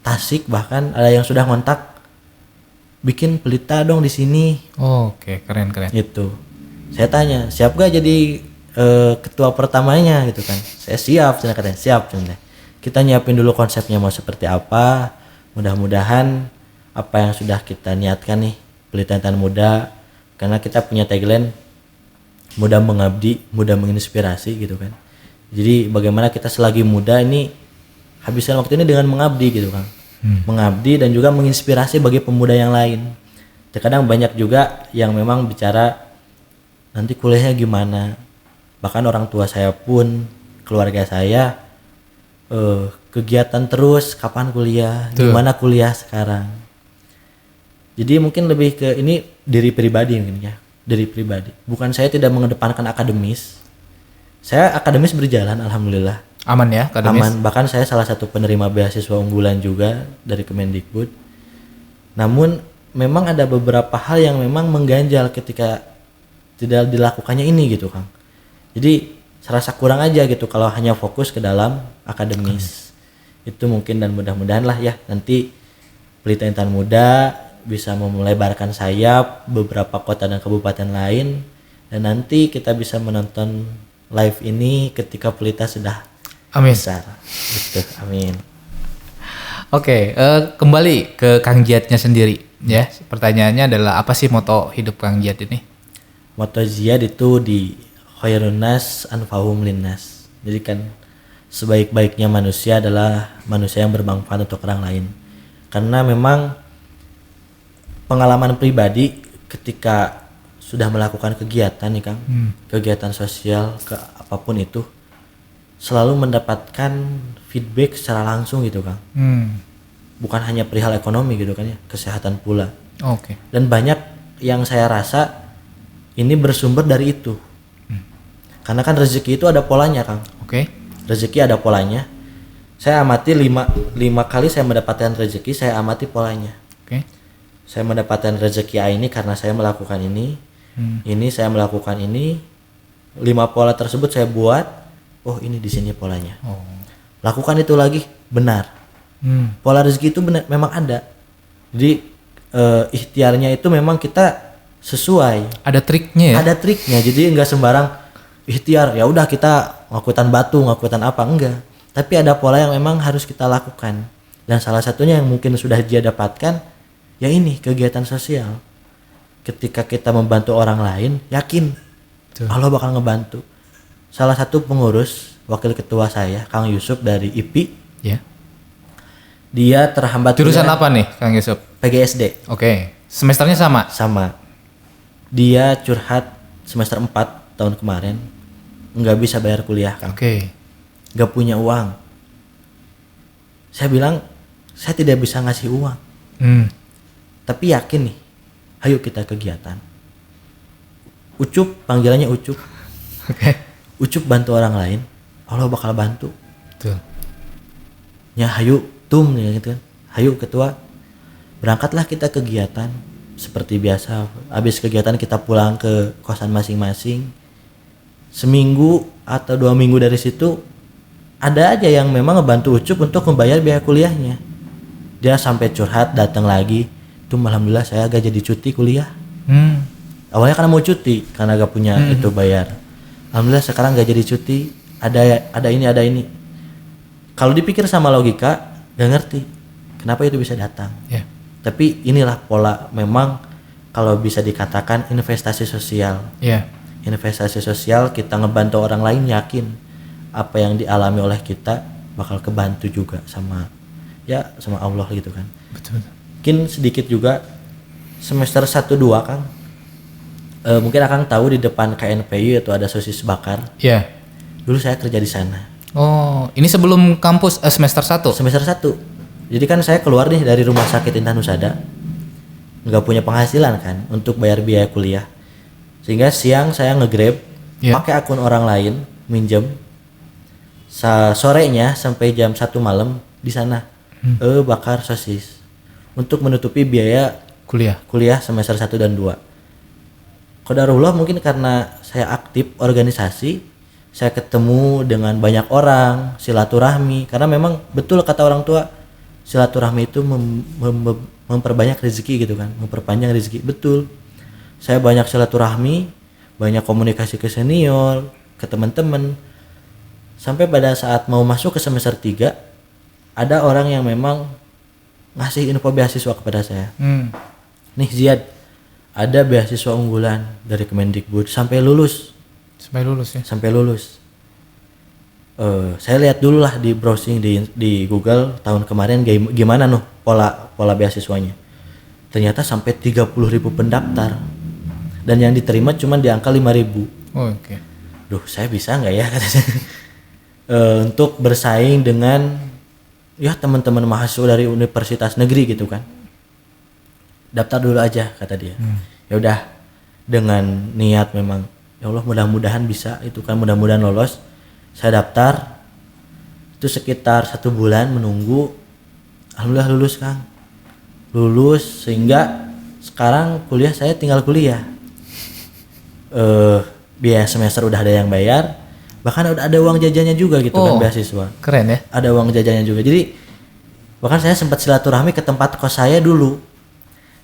Tasik bahkan ada yang sudah ngontak bikin pelita dong di sini. Oh, oke, keren-keren. Gitu. Saya tanya, siap gak jadi ketua pertamanya gitu kan. Saya siap, saya katanya siap. Kita nyiapin dulu konsepnya mau seperti apa. Mudah-mudahan apa yang sudah kita niatkan nih, Pelita Intan Muda, karena kita punya tagline muda mengabdi, muda menginspirasi gitu kan. Jadi bagaimana kita selagi muda ini habiskan waktu ini dengan mengabdi gitu kan. Mengabdi dan juga menginspirasi bagi pemuda yang lain. Terkadang banyak juga yang memang bicara nanti kuliahnya gimana. Bahkan orang tua saya pun, keluarga saya kegiatan terus, kapan kuliah, gimana kuliah sekarang. Jadi mungkin lebih ke ini diri pribadi mungkin ya, diri pribadi. Bukan saya tidak mengedepankan akademis. Saya akademis berjalan alhamdulillah. Aman ya akademis? Aman, bahkan saya salah satu penerima beasiswa unggulan juga dari Kemendikbud. Namun memang ada beberapa hal yang memang mengganjal ketika tidak dilakukannya ini gitu Kang. Jadi serasa kurang aja gitu kalau hanya fokus ke dalam akademis. Itu mungkin dan mudah-mudahan lah ya nanti Pelita Intan Muda bisa melebarkan sayap beberapa kota dan kabupaten lain, dan nanti kita bisa menonton live ini ketika Pelita sudah besar. Gitu, amin. Oke, kembali ke Kang Jiyadnya sendiri ya. Pertanyaannya adalah apa sih moto hidup Kang Jiyad ini? Moto Jiyad itu di khairun nas anfa'uhum linnas. Jadi kan sebaik-baiknya manusia adalah manusia yang bermanfaat untuk orang lain. Karena memang pengalaman pribadi ketika sudah melakukan kegiatan nih Kang, kegiatan sosial ke apapun itu, selalu mendapatkan feedback secara langsung gitu Kang. Bukan hanya perihal ekonomi gitu kan ya, kesehatan pula. Oke. Dan banyak yang saya rasa ini bersumber dari itu. Karena kan rezeki itu ada polanya Kang. Oke. Rezeki ada polanya. Saya amati lima kali saya mendapatkan rezeki, saya amati polanya. Oke. Saya mendapatkan rezeki ini karena saya melakukan ini. Ini saya melakukan ini. 5 pola tersebut saya buat. Oh ini di sini polanya. Lakukan itu lagi, benar. Pola rezeki itu benar, memang ada. Jadi ikhtiarnya itu memang kita sesuai. Ada triknya ya? Ada triknya. Jadi enggak sembarang ikhtiar. Ya udah kita ngakutan batu, ngakutan apa, enggak. Tapi ada pola yang memang harus kita lakukan. Dan salah satunya yang mungkin sudah dia dapatkan, ya ini kegiatan sosial. Ketika kita membantu orang lain, yakin Allah bakal ngebantu. Salah satu pengurus, wakil ketua saya, Kang Yusuf dari IPI, Ya. dia terhambat. Jurusan apa nih Kang Yusuf? PGSD. Oke. Semesternya sama? Sama. Dia curhat semester 4 tahun kemarin, nggak bisa bayar kuliah Kang. Oke. Nggak punya uang. Saya bilang, saya tidak bisa ngasih uang. Tapi yakin nih, ayo kita kegiatan. Ucup, panggilannya Ucup. Oke. Ucup bantu orang lain, Allah bakal bantu. Betul. Ya hayu tum ya gitu kan. Hayu ketua. Berangkatlah kita kegiatan seperti biasa. Habis kegiatan kita pulang ke kosan masing-masing. Seminggu atau 2 minggu dari situ ada aja yang memang ngebantu Ucup untuk membayar biaya kuliahnya. Dia sampai curhat, datang lagi. Tum alhamdulillah saya agak jadi cuti kuliah. Awalnya karena mau cuti karena gak punya itu bayar. Alhamdulillah sekarang gak jadi cuti. Ada ini. Kalau dipikir sama logika gak ngerti kenapa itu bisa datang. Yeah. Tapi inilah pola memang kalau bisa dikatakan investasi sosial. Yeah. Investasi sosial, kita ngebantu orang lain, yakin apa yang dialami oleh kita bakal kebantu juga sama Allah gitu kan. Betul. Mungkin sedikit juga semester 1-2 Kang. Mungkin Akang tahu di depan KNPI itu ada sosis bakar. Iya. Dulu saya kerja di sana. Oh, ini sebelum kampus semester 1? Semester 1. Jadi kan saya keluar nih dari rumah sakit Intan Husada. Nggak punya penghasilan kan untuk bayar biaya kuliah. Sehingga siang saya nge-grab pakai akun orang lain, minjem. Sorenya sampai jam 1 malam di sana. Bakar sosis untuk menutupi biaya kuliah semester 1 dan 2. Qadarullah mungkin karena saya aktif organisasi, saya ketemu dengan banyak orang, silaturahmi, karena memang betul kata orang tua, silaturahmi itu memperbanyak rezeki gitu kan, memperpanjang rezeki. Betul. Saya banyak silaturahmi, banyak komunikasi ke senior, ke teman-teman. Sampai pada saat mau masuk ke semester 3 ada orang yang memang ngasih info beasiswa kepada saya. Nih Ziad, ada beasiswa unggulan dari Kemendikbud sampai lulus. Sampai lulus ya. Sampai lulus. Saya lihat dulu lah di browsing di Google tahun kemarin gimana pola beasiswanya. Ternyata sampai 30.000 pendaftar dan yang diterima cuma di angka 5.000. Oke. Duh, saya bisa nggak ya untuk bersaing dengan ya teman-teman mahasiswa dari universitas negeri gitu kan. Daftar dulu aja kata dia. Ya udah, dengan niat memang ya Allah mudah-mudahan bisa itu kan, mudah-mudahan lolos. Saya daftar itu sekitar 1 bulan menunggu, alhamdulillah lulus Kang. Lulus sehingga sekarang kuliah saya tinggal kuliah. Biaya semester udah ada yang bayar, bahkan udah ada uang jajannya juga gitu kan beasiswa. Keren ya. Ada uang jajannya juga. Jadi bahkan saya sempat silaturahmi ke tempat kos saya dulu.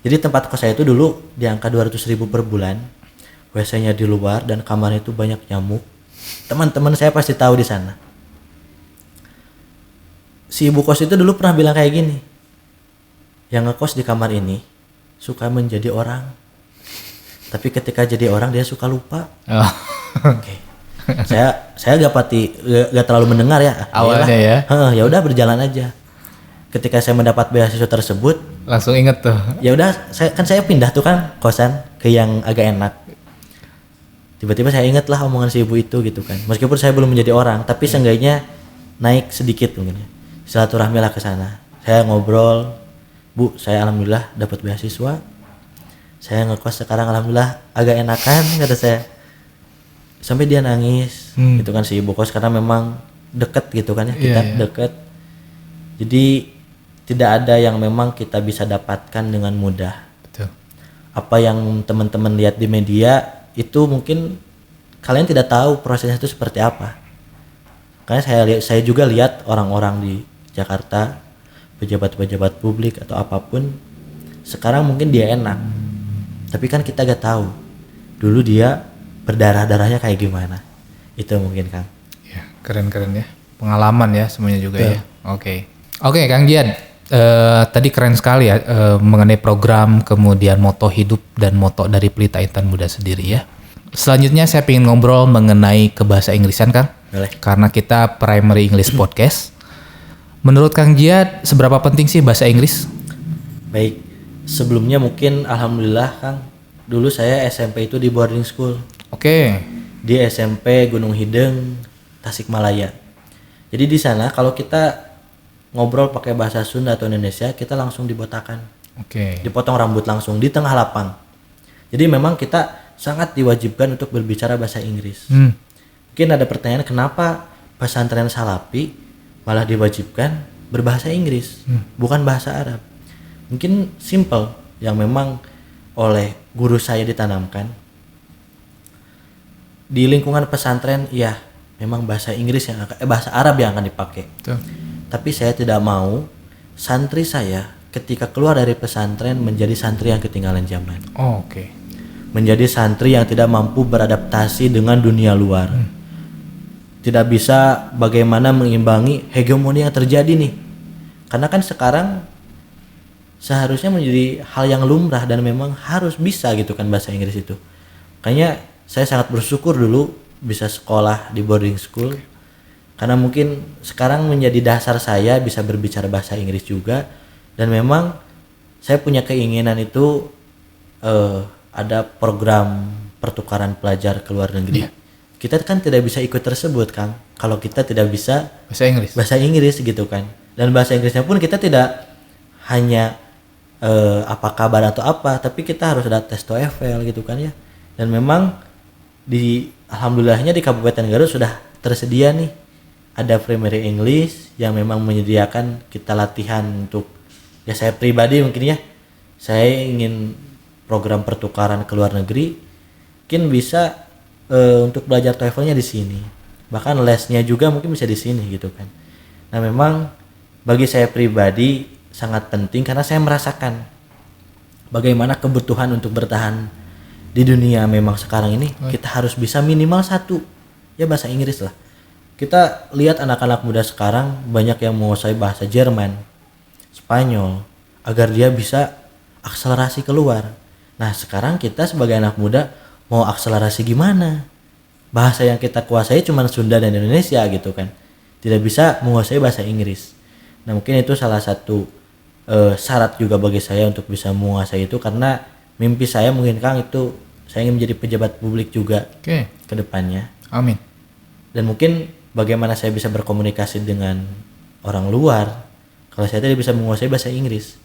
Jadi tempat kos saya itu dulu di angka 200.000 per bulan. WC-nya di luar dan kamarnya itu banyak nyamuk. Teman-teman saya pasti tahu di sana. Si ibu kos itu dulu pernah bilang kayak gini. Yang ngekos di kamar ini suka menjadi orang. Tapi ketika jadi orang dia suka lupa. Oke. Saya gak terlalu mendengar ya. Awalnya ya. Ya udah berjalan aja. Ketika saya mendapat beasiswa tersebut, langsung inget tuh. Ya udah, saya pindah tuh kan kosan ke yang agak enak. Tiba-tiba saya ingat lah omongan si ibu itu gitu kan. Meskipun saya belum menjadi orang, tapi seenggaknya naik sedikit mungkin ya. Silaturahmi lah ke sana. Saya ngobrol, Bu, saya alhamdulillah dapat beasiswa. Saya ngekos sekarang alhamdulillah agak enakan kata saya. Sampai dia nangis. Itu kan si ibu kos karena memang deket gitu kan ya, kita deket. Jadi tidak ada yang memang kita bisa dapatkan dengan mudah. Betul. Apa yang teman-teman lihat di media itu mungkin kalian tidak tahu prosesnya itu seperti apa. Karena saya juga lihat orang-orang di Jakarta, pejabat-pejabat publik atau apapun, sekarang mungkin dia enak. Tapi kan kita gak tahu dulu dia berdarah-darahnya kayak gimana. Itu mungkin Kang. Ya, keren-keren ya. Pengalaman ya semuanya juga ya. Oke, Kang Jian. Tadi keren sekali ya mengenai program, kemudian moto hidup dan moto dari Pelita Intan Muda sendiri ya. Selanjutnya saya ingin ngobrol mengenai ke bahasa Inggrisan Kang. Boleh. Karena kita Primary English Podcast. Menurut Kang Jian, seberapa penting sih bahasa Inggris? Baik, sebelumnya mungkin alhamdulillah Kang, dulu saya SMP itu di boarding school. Oke. Di SMP Gunung Hideng, Tasikmalaya. Jadi di sana kalau kita ngobrol pakai bahasa Sunda atau Indonesia, kita langsung dibotakan. Oke. Dipotong rambut langsung di tengah lapang. Jadi memang kita sangat diwajibkan untuk berbicara bahasa Inggris. Mungkin ada pertanyaan kenapa pesantren Salafi malah diwajibkan berbahasa Inggris, bukan bahasa Arab. Mungkin simple yang memang oleh guru saya ditanamkan. Di lingkungan pesantren ya memang bahasa Inggris bahasa Arab yang akan dipakai. Betul. Tapi saya tidak mau santri saya ketika keluar dari pesantren menjadi santri yang ketinggalan zaman. Oke. Menjadi santri yang tidak mampu beradaptasi dengan dunia luar. Tidak bisa bagaimana mengimbangi hegemoni yang terjadi nih. Karena kan sekarang seharusnya menjadi hal yang lumrah dan memang harus bisa gitu kan bahasa Inggris itu. Kayaknya saya sangat bersyukur dulu bisa sekolah di boarding school. Karena mungkin sekarang menjadi dasar saya bisa berbicara bahasa Inggris juga. Dan memang saya punya keinginan itu ada program pertukaran pelajar ke luar negeri. Kita kan tidak bisa ikut tersebut Kang kalau kita tidak bisa bahasa Inggris gitu kan. Dan bahasa Inggrisnya pun kita tidak hanya apa kabar atau apa, tapi kita harus ada tes TOEFL gitu kan ya. Dan memang alhamdulillahnya di Kabupaten Garut sudah tersedia nih ada Primary English yang memang menyediakan kita latihan untuk ya saya pribadi mungkin ya, saya ingin program pertukaran ke luar negeri, mungkin bisa untuk belajar TOEFL-nya di sini, bahkan lesnya juga mungkin bisa di sini gitu kan. Nah memang bagi saya pribadi sangat penting karena saya merasakan bagaimana kebutuhan untuk bertahan di dunia memang sekarang ini kita harus bisa minimal 1 ya bahasa Inggris lah. Kita lihat anak-anak muda sekarang banyak yang menguasai bahasa Jerman, Spanyol, agar dia bisa akselerasi keluar. Nah sekarang kita sebagai anak muda mau akselerasi gimana? Bahasa yang kita kuasai cuma Sunda dan Indonesia gitu kan, tidak bisa menguasai bahasa Inggris. Nah mungkin itu salah satu syarat juga bagi saya untuk bisa menguasai itu, karena mimpi saya mungkin Kang itu saya ingin menjadi pejabat publik juga ke depannya. Amin. Dan mungkin bagaimana saya bisa berkomunikasi dengan orang luar kalau saya tidak bisa menguasai bahasa Inggris.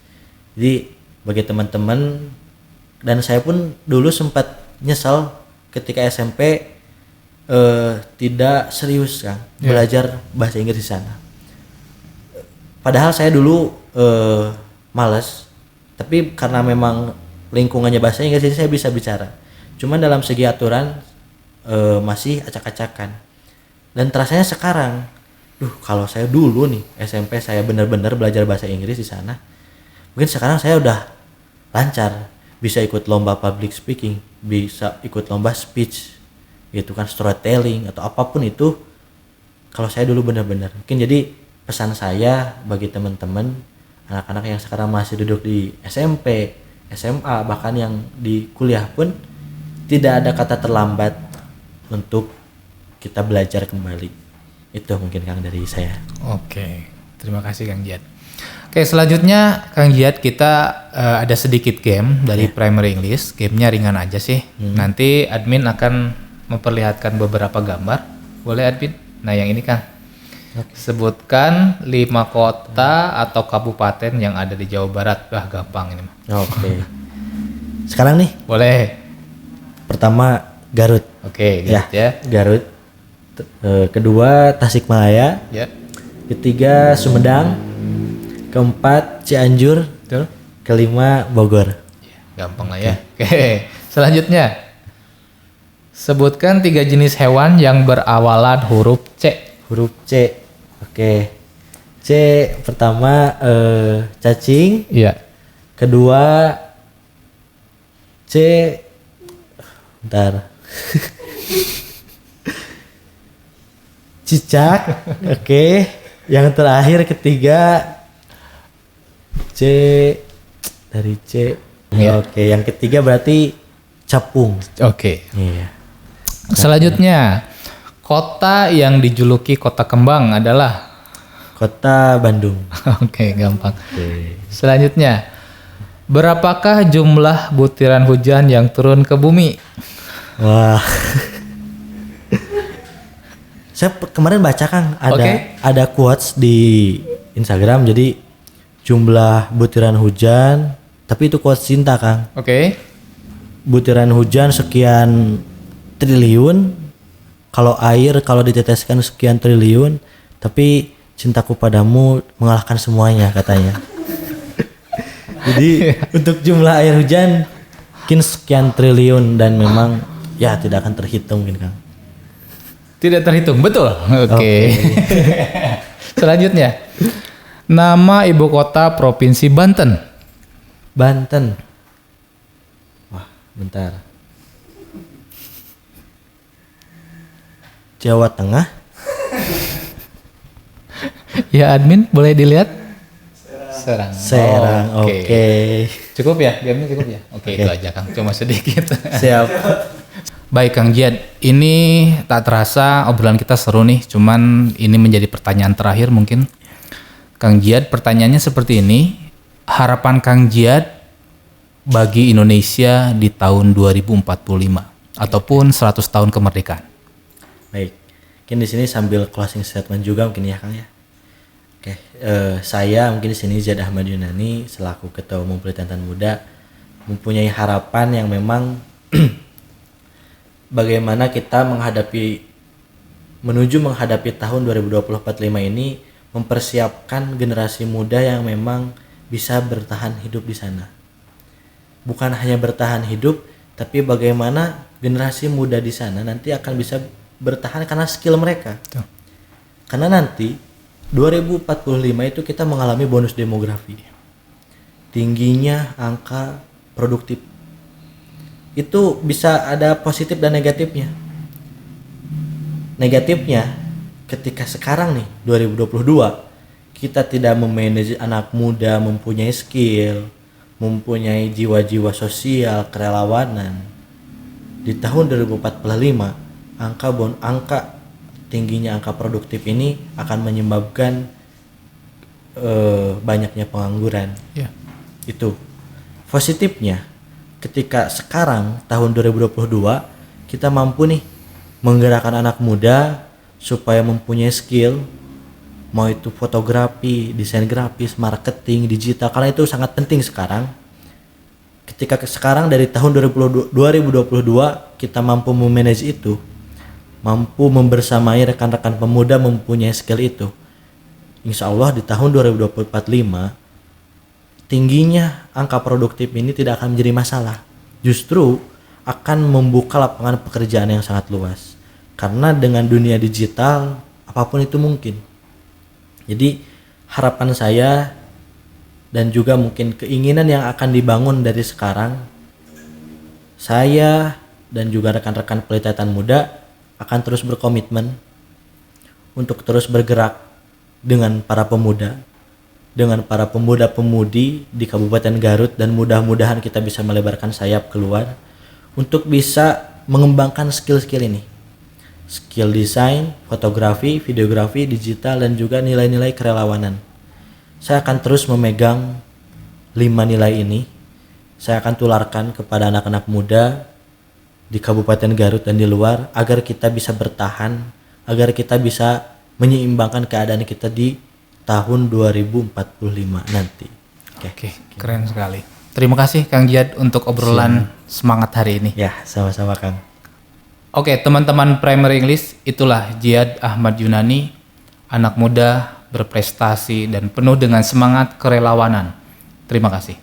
Jadi bagi teman-teman, dan saya pun dulu sempat nyesal ketika SMP tidak serius Kang belajar bahasa Inggris di sana. Padahal saya dulu malas, tapi karena memang lingkungannya bahasa Inggris jadi saya bisa bicara. Cuman dalam segi aturan masih acak-acakan. Dan terasanya sekarang, kalau saya dulu nih SMP saya benar-benar belajar bahasa Inggris di sana, mungkin sekarang saya udah lancar, bisa ikut lomba public speaking, bisa ikut lomba speech, gitu kan, storytelling atau apapun itu. Kalau saya dulu benar-benar, mungkin jadi pesan saya bagi teman-teman anak-anak yang sekarang masih duduk di SMP, SMA, bahkan yang di kuliah pun, tidak ada kata terlambat untuk kita belajar kembali. Itu mungkin Kang dari saya. Oke, terima kasih Kang Jihad. Oke, selanjutnya Kang Jihad, kita ada sedikit game dari Primary English. Gamenya ringan aja sih. Nanti admin akan memperlihatkan beberapa gambar. Boleh admin? Nah yang ini Kang. Sebutkan 5 kota atau kabupaten yang ada di Jawa Barat. Wah gampang ini mah. Oke. Sekarang nih. Boleh. Pertama Garut. Oke, Garut ya. Garut. Kedua Tasikmalaya. Ya. Ketiga Sumedang. Keempat Cianjur. Betul. Kelima Bogor. Gampang lah ya. Oke. Selanjutnya. Sebutkan 3 jenis hewan yang berawalan huruf C. Huruf C. Oke. C pertama cacing. Iya. Kedua C, bentar. Cicak. Oke. Yang terakhir ketiga C, dari C. Iya. Oke, yang ketiga berarti capung. Oke. Iya. Selanjutnya, kota yang dijuluki kota kembang adalah Kota Bandung. Oke, gampang. Oke. Selanjutnya, berapakah jumlah butiran hujan yang turun ke bumi? Wah. Saya kemarin baca Kang, ada quotes di Instagram, jadi jumlah butiran hujan, tapi itu quotes cinta Kang. Oke. Butiran hujan sekian triliun, kalau air kalau diteteskan sekian triliun, tapi cintaku padamu mengalahkan semuanya katanya. Jadi untuk jumlah air hujan mungkin sekian triliun, dan memang ya tidak akan terhitung mungkin Kang. Tidak terhitung, betul. Oke. Selanjutnya, nama ibu kota provinsi Banten. Banten. Wah, bentar. Jawa Tengah. Ya admin, boleh dilihat? Serang. Serang. Oke. Cukup ya? Gamenya cukup ya? Oke, itu aja Kang. Cuma sedikit. Siap. Baik Kang Jihad, ini tak terasa obrolan kita seru nih. Cuman ini menjadi pertanyaan terakhir mungkin. Kang Jihad, pertanyaannya seperti ini. Harapan Kang Jihad bagi Indonesia di tahun 2045 ataupun 100 tahun kemerdekaan. Baik. Mungkin di sini sambil closing statement juga mungkin ya Kang ya. Oke, saya mungkin di sini Ziyad Ahmad Yunani selaku Ketua Umum Pelita Intan Muda mempunyai harapan yang memang bagaimana kita menuju menghadapi tahun 2045 ini, mempersiapkan generasi muda yang memang bisa bertahan hidup di sana. Bukan hanya bertahan hidup, tapi bagaimana generasi muda di sana nanti akan bisa bertahan karena skill mereka. Tuh. Karena nanti 2045 itu kita mengalami bonus demografi. Tingginya angka produktif. Itu bisa ada positif dan negatifnya. Negatifnya ketika sekarang nih 2022 kita tidak memanage anak muda mempunyai skill, mempunyai jiwa-jiwa sosial, kerelawanan. Di tahun 2045 angka tingginya angka produktif ini akan menyebabkan banyaknya pengangguran. Itu positifnya ketika sekarang tahun 2022 kita mampu nih menggerakkan anak muda supaya mempunyai skill, mau itu fotografi, desain grafis, marketing, digital, karena itu sangat penting sekarang. Ketika sekarang dari tahun 2022 kita mampu memanage itu, mampu membersamai rekan-rekan pemuda mempunyai skill itu, insya Allah di tahun 2045 tingginya angka produktif ini tidak akan menjadi masalah, justru akan membuka lapangan pekerjaan yang sangat luas, karena dengan dunia digital apapun itu mungkin. Jadi harapan saya dan juga mungkin keinginan yang akan dibangun dari sekarang, saya dan juga rekan-rekan Pelita Intan Muda akan terus berkomitmen untuk terus bergerak dengan para pemuda, dengan para pemuda-pemudi di Kabupaten Garut, dan mudah-mudahan kita bisa melebarkan sayap keluar untuk bisa mengembangkan skill-skill ini. Skill desain, fotografi, videografi, digital, dan juga nilai-nilai kerelawanan. Saya akan terus memegang 5 nilai ini. Saya akan tularkan kepada anak-anak muda di Kabupaten Garut dan di luar agar kita bisa bertahan, agar kita bisa menyeimbangkan keadaan kita di tahun 2045 nanti. Oke, keren sekali. Terima kasih Kang Jihad untuk obrolan semangat hari ini. Ya, sama-sama Kang. Oke, teman-teman Primer English, itulah Jihad Ahmad Yunani, anak muda berprestasi dan penuh dengan semangat kerelawanan. Terima kasih.